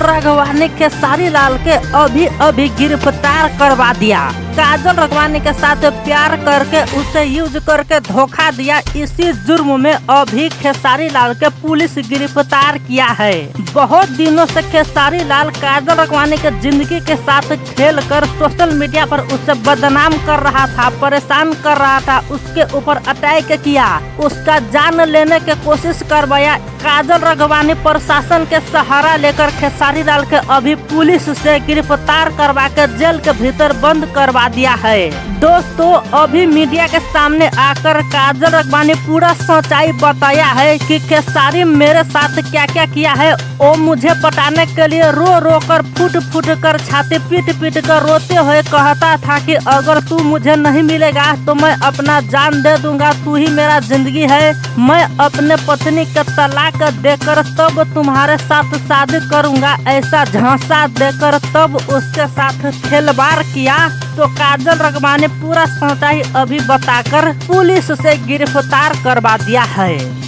राघवानी खेसारी लाल के अभी गिरफ्तार करवा दिया। काजल राघवानी के साथ प्यार करके उसे यूज करके धोखा दिया, इसी जुर्म में अभी खेसारी लाल के पुलिस गिरफ्तार किया है। बहुत दिनों से खेसारी लाल काजल राघवानी के जिंदगी के साथ खेल कर सोशल मीडिया पर उसे बदनाम कर रहा था, परेशान कर रहा था, उसके ऊपर अटैक किया, उसका जान लेने की कोशिश करवाया। काजल राघवानी प्रशासन के सहारा लेकर खेसारी लाल के अभी पुलिस से गिरफ्तार करवा के जेल के भीतर बंद करवा दिया है। दोस्तों, अभी मीडिया के सामने आकर काजल राघवानी पूरा सच्चाई बताया है कि खेसारी मेरे साथ क्या क्या किया है। वो मुझे पटाने के लिए रो रो कर फुट कर छाती पीट कर रोते हुए कहता था कि अगर तू मुझे नहीं मिलेगा तो मैं अपना जान दे दूंगा, तू ही मेरा जिंदगी है। मैं अपने पत्नी के तलाक देकर तब तुम्हारे साथ शादी करूंगा, ऐसा झांसा देकर तब उसके साथ खिलवाड़ किया। तो काजल राघवानी पूरा सच्चाई अभी बताकर पुलिस से गिरफ्तार करवा दिया है।